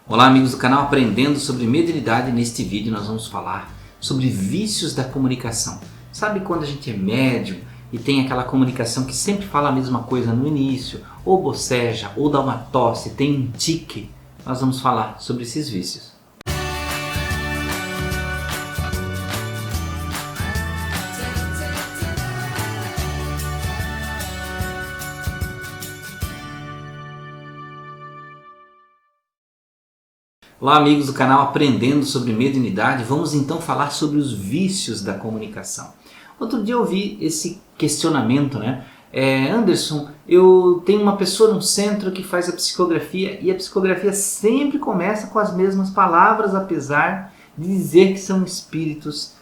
Olá amigos do canal Aprendendo sobre Mediunidade. Neste vídeo nós vamos falar sobre vícios da comunicação. Sabe quando a gente é médium e tem aquela comunicação que sempre fala a mesma coisa no início, ou boceja, ou dá uma tosse, tem um tique? Nós vamos falar sobre esses vícios. Olá amigos do canal Aprendendo sobre Mediunidade, vamos então falar sobre os vícios da comunicação. Outro dia eu vi esse questionamento, Anderson, eu tenho uma pessoa no centro que faz a psicografia e a psicografia sempre começa com as mesmas palavras, apesar de dizer que são espíritos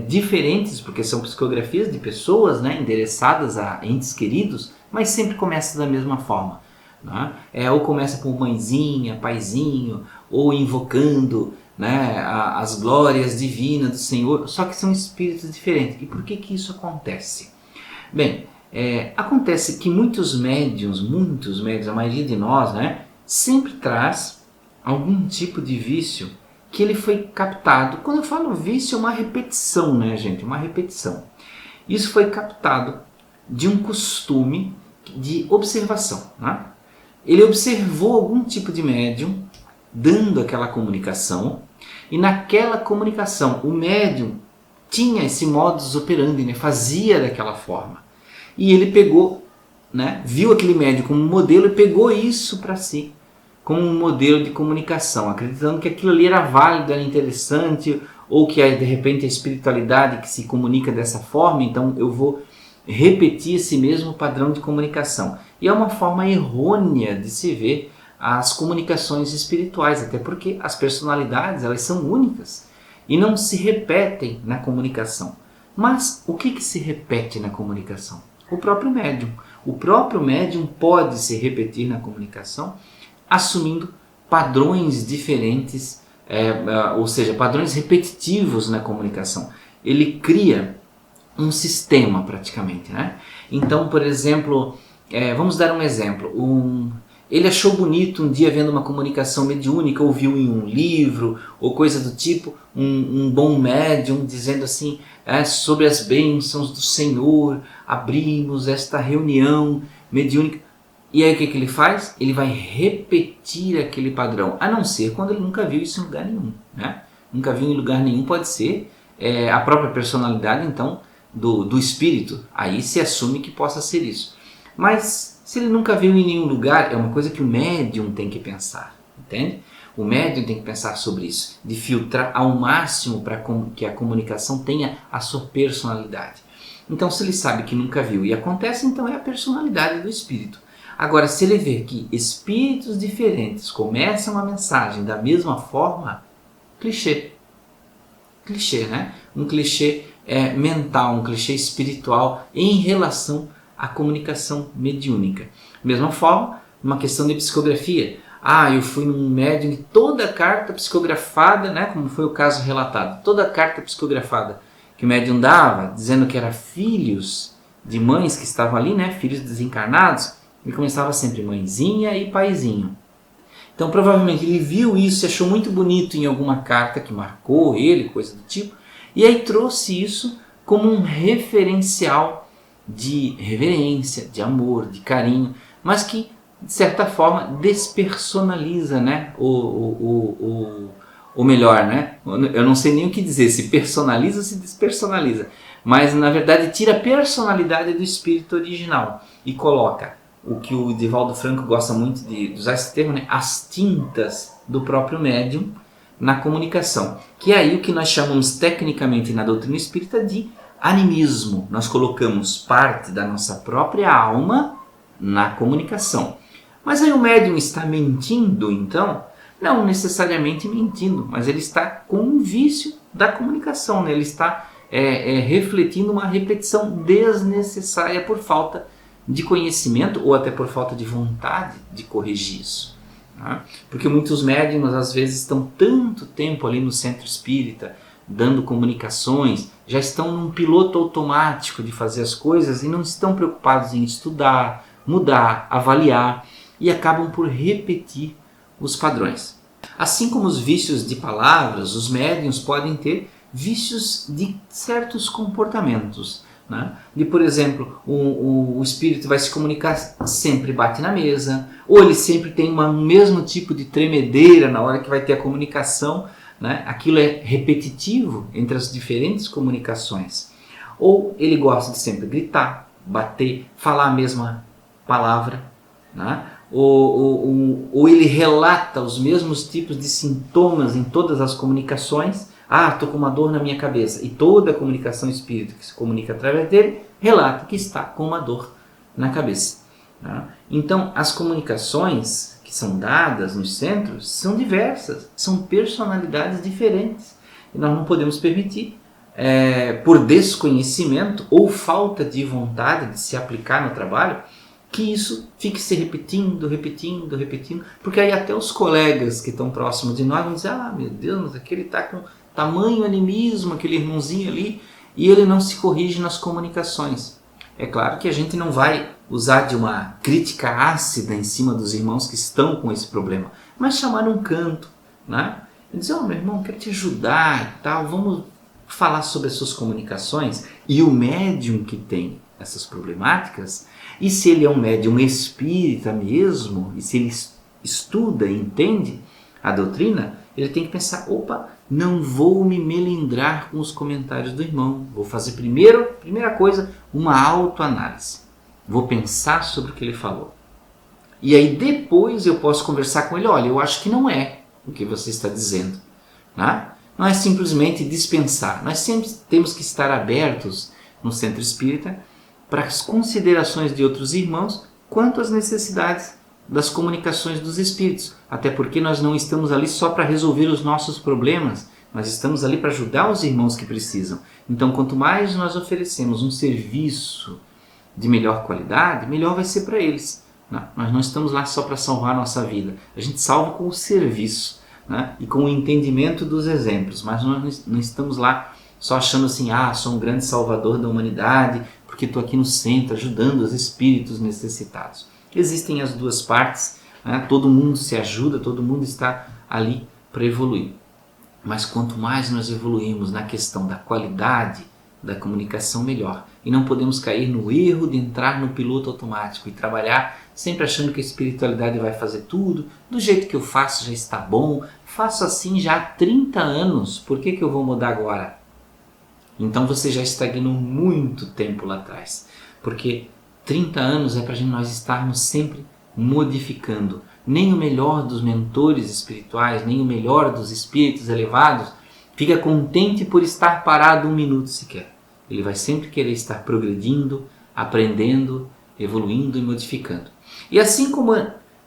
diferentes, porque são psicografias de pessoas endereçadas a entes queridos, mas sempre começa da mesma forma. Ou começa com mãezinha, paizinho, ou invocando as glórias divinas do Senhor, só que são espíritos diferentes. E por que isso acontece? Bem, acontece que muitos médiuns, a maioria de nós, sempre traz algum tipo de vício que ele foi captado. Quando eu falo vício, é uma repetição, gente? Uma repetição. Isso foi captado de um costume de observação, Ele observou algum tipo de médium dando aquela comunicação e naquela comunicação o médium tinha esse modus operandi, fazia daquela forma. E ele pegou, viu aquele médium como modelo e pegou isso para si, como um modelo de comunicação, acreditando que aquilo ali era válido, era interessante, ou que de repente a espiritualidade que se comunica dessa forma, então eu vou repetir esse mesmo padrão de comunicação. E é uma forma errônea de se ver as comunicações espirituais, até porque as personalidades elas são únicas e não se repetem na comunicação. Mas o que se repete na comunicação? O próprio médium. O próprio médium pode se repetir na comunicação assumindo padrões diferentes, ou seja, padrões repetitivos na comunicação. Ele cria um sistema praticamente. Então, por exemplo, vamos dar um exemplo. Ele achou bonito um dia vendo uma comunicação mediúnica, ouviu em um livro ou coisa do tipo, um bom médium dizendo assim, sobre as bênçãos do Senhor, abrimos esta reunião mediúnica. E aí o que ele faz? Ele vai repetir aquele padrão, a não ser quando ele nunca viu isso em lugar nenhum. Nunca viu em lugar nenhum, pode ser a própria personalidade então do espírito, aí se assume que possa ser isso. Mas se ele nunca viu em nenhum lugar, é uma coisa que o médium tem que pensar, entende? O médium tem que pensar sobre isso, de filtrar ao máximo para que a comunicação tenha a sua personalidade. Então se ele sabe que nunca viu e acontece, então é a personalidade do espírito. Agora, se ele vê que espíritos diferentes começam a mensagem da mesma forma, clichê. Clichê, um clichê mental, um clichê espiritual em relação à comunicação mediúnica. Mesma forma, uma questão de psicografia. Eu fui num médium e toda a carta psicografada, como foi o caso relatado, toda a carta psicografada que o médium dava, dizendo que era filhos de mães que estavam ali, filhos desencarnados, ele começava sempre mãezinha e paizinho. Então provavelmente ele viu isso e achou muito bonito em alguma carta que marcou ele, coisa do tipo, e aí trouxe isso como um referencial de reverência, de amor, de carinho, mas que de certa forma despersonaliza, ou melhor, eu não sei nem o que dizer, se personaliza ou se despersonaliza, mas na verdade tira a personalidade do espírito original e coloca o que o Divaldo Franco gosta muito de usar esse termo, as tintas do próprio médium na comunicação, que é aí o que nós chamamos tecnicamente na doutrina espírita de animismo. Nós colocamos parte da nossa própria alma na comunicação. Mas aí o médium está mentindo, então? Não necessariamente mentindo, mas ele está com um vício da comunicação, ele está refletindo uma repetição desnecessária por falta de conhecimento ou até por falta de vontade de corrigir isso. Porque muitos médiums às vezes estão tanto tempo ali no centro espírita, dando comunicações, já estão num piloto automático de fazer as coisas e não estão preocupados em estudar, mudar, avaliar e acabam por repetir os padrões. Assim como os vícios de palavras, os médiuns podem ter vícios de certos comportamentos, né? De, por exemplo, o espírito vai se comunicar, sempre bate na mesa, ou ele sempre tem o mesmo tipo de tremedeira na hora que vai ter a comunicação, né? Aquilo é repetitivo entre as diferentes comunicações. Ou ele gosta de sempre gritar, bater, falar a mesma palavra, né? Ou ele relata os mesmos tipos de sintomas em todas as comunicações. Ah, estou com uma dor na minha cabeça. E toda a comunicação espírita que se comunica através dele relata que está com uma dor na cabeça. Tá? Então, as comunicações que são dadas nos centros são diversas, são personalidades diferentes. E nós não podemos permitir, por desconhecimento ou falta de vontade de se aplicar no trabalho, que isso fique se repetindo, porque aí até os colegas que estão próximos de nós vão dizer, ah, meu Deus, mas aquele está com tamanho animismo, aquele irmãozinho ali, e ele não se corrige nas comunicações. É claro que a gente não vai usar de uma crítica ácida em cima dos irmãos que estão com esse problema, mas chamar um canto, né? E dizer, meu irmão, quero te ajudar e tal, vamos falar sobre as suas comunicações. E o médium que tem essas problemáticas, e se ele é um médium espírita mesmo, e se ele estuda e entende a doutrina, ele tem que pensar, opa, não vou me melindrar com os comentários do irmão, vou fazer primeira coisa, uma autoanálise. Vou pensar sobre o que ele falou. E aí depois eu posso conversar com ele, olha, eu acho que não é o que você está dizendo. Né? Não é simplesmente dispensar, nós sempre temos que estar abertos no centro espírita para as considerações de outros irmãos quanto às necessidades das comunicações dos espíritos. Até porque nós não estamos ali só para resolver os nossos problemas, nós estamos ali para ajudar os irmãos que precisam. Então, quanto mais nós oferecemos um serviço de melhor qualidade, melhor vai ser para eles. Nós não estamos lá só para salvar a nossa vida, a gente salva com o serviço, né? E com o entendimento dos exemplos, mas nós não estamos lá só achando assim, sou um grande salvador da humanidade, porque estou aqui no centro ajudando os espíritos necessitados. Existem as duas partes, né? Todo mundo se ajuda, todo mundo está ali para evoluir. Mas quanto mais nós evoluímos na questão da qualidade da comunicação, melhor. E não podemos cair no erro de entrar no piloto automático e trabalhar sempre achando que a espiritualidade vai fazer tudo, do jeito que eu faço já está bom, faço assim já há 30 anos, por que eu vou mudar agora? Então você já estagnou muito tempo lá atrás, porque 30 anos é para nós estarmos sempre modificando. Nem o melhor dos mentores espirituais, nem o melhor dos espíritos elevados fica contente por estar parado um minuto sequer. Ele vai sempre querer estar progredindo, aprendendo, evoluindo e modificando. E assim como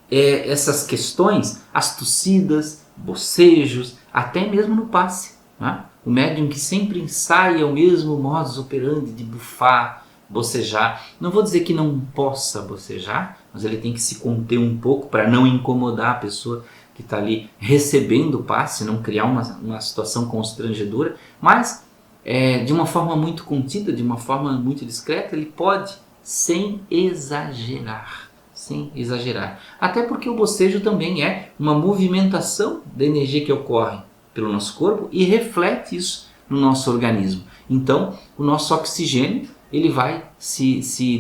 essas questões, as tossidas, bocejos, até mesmo no passe, né? O médium que sempre ensaia o mesmo modus operandi de bufar, bocejar. Não vou dizer que não possa bocejar, mas ele tem que se conter um pouco para não incomodar a pessoa que está ali recebendo o passe, não criar uma situação constrangedora, mas de uma forma muito contida, de uma forma muito discreta, ele pode, sem exagerar. Até porque o bocejo também é uma movimentação da energia que ocorre pelo nosso corpo e reflete isso no nosso organismo. Então, o nosso oxigênio ele vai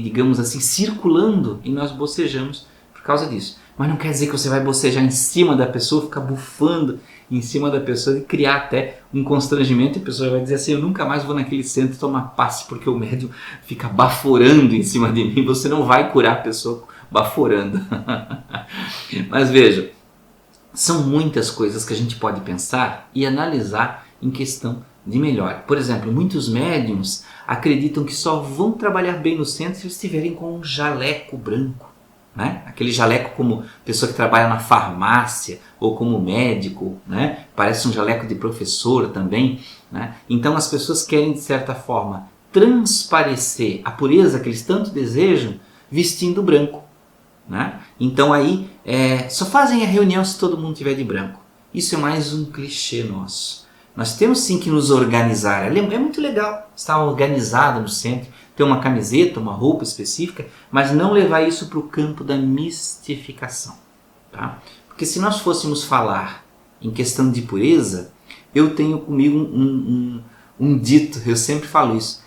digamos assim, circulando e nós bocejamos por causa disso. Mas não quer dizer que você vai bocejar em cima da pessoa, ficar bufando em cima da pessoa e criar até um constrangimento e a pessoa vai dizer assim, eu nunca mais vou naquele centro tomar passe porque o médium fica baforando em cima de mim. Você não vai curar a pessoa baforando. Mas veja, são muitas coisas que a gente pode pensar e analisar em questão de melhora. Por exemplo, muitos médiums acreditam que só vão trabalhar bem no centro se estiverem com um jaleco branco. Né? Aquele jaleco como pessoa que trabalha na farmácia ou como médico, né? Parece um jaleco de professor também, né? Então as pessoas querem de certa forma transparecer a pureza que eles tanto desejam vestindo branco, né? Então aí só fazem a reunião se todo mundo estiver de branco. Isso é mais um clichê nosso. Nós temos sim que nos organizar. É muito legal estar organizado no centro, ter uma camiseta, uma roupa específica, mas não levar isso para o campo da mistificação. Tá? Porque se nós fôssemos falar em questão de pureza, eu tenho comigo um dito, eu sempre falo isso.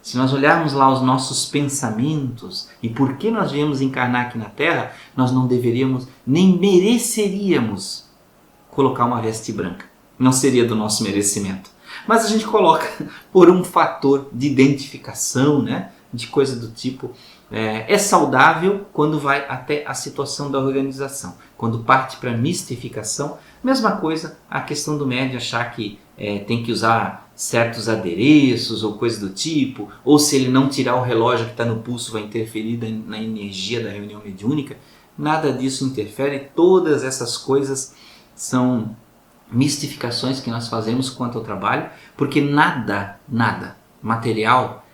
Se nós olharmos lá os nossos pensamentos e por que nós viemos encarnar aqui na Terra, nós não deveríamos, nem mereceríamos colocar uma veste branca. Não seria do nosso merecimento. Mas a gente coloca por um fator de identificação, né? De coisa do tipo. É saudável quando vai até a situação da organização. Quando parte para mistificação, mesma coisa a questão do médium achar que tem que usar certos adereços ou coisa do tipo, ou se ele não tirar o relógio que está no pulso vai interferir na energia da reunião mediúnica. Nada disso interfere, todas essas coisas são mistificações que nós fazemos quanto ao trabalho, porque nada material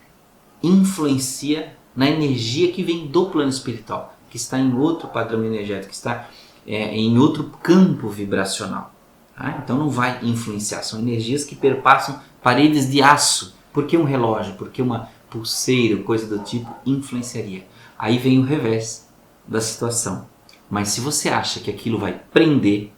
influencia na energia que vem do plano espiritual, que está em outro padrão energético, que está em outro campo vibracional. Tá? Então não vai influenciar, são energias que perpassam paredes de aço. Por que um relógio? Porque uma pulseira, coisa do tipo, influenciaria. Aí vem o revés da situação. Mas se você acha que aquilo vai prender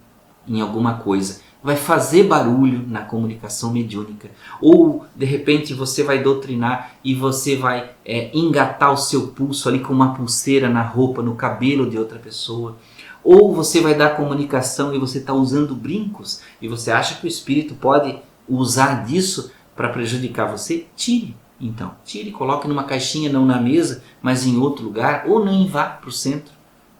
em alguma coisa, vai fazer barulho na comunicação mediúnica, ou de repente você vai doutrinar e você vai engatar o seu pulso ali com uma pulseira na roupa, no cabelo de outra pessoa, ou você vai dar comunicação e você está usando brincos e você acha que o espírito pode usar disso para prejudicar você, tire. Então, tire, coloque numa caixinha, não na mesa, mas em outro lugar, ou nem vá para o centro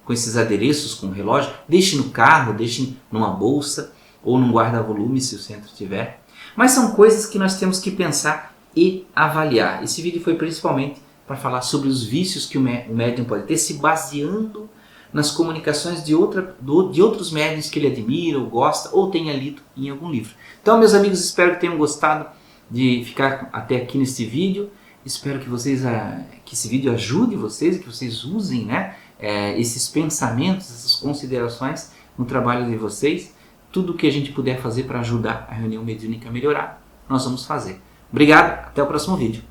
com esses adereços, com o relógio, deixe no carro, deixe numa bolsa, ou num guarda-volume, se o centro tiver. Mas são coisas que nós temos que pensar e avaliar. Esse vídeo foi principalmente para falar sobre os vícios que o médium pode ter, se baseando nas comunicações de outros médiuns que ele admira, ou gosta, ou tenha lido em algum livro. Então, meus amigos, espero que tenham gostado de ficar até aqui nesse vídeo. Espero que esse vídeo ajude vocês, que vocês usem, né, esses pensamentos, essas considerações no trabalho de vocês. Tudo o que a gente puder fazer para ajudar a reunião mediúnica a melhorar, nós vamos fazer. Obrigado, até o próximo vídeo.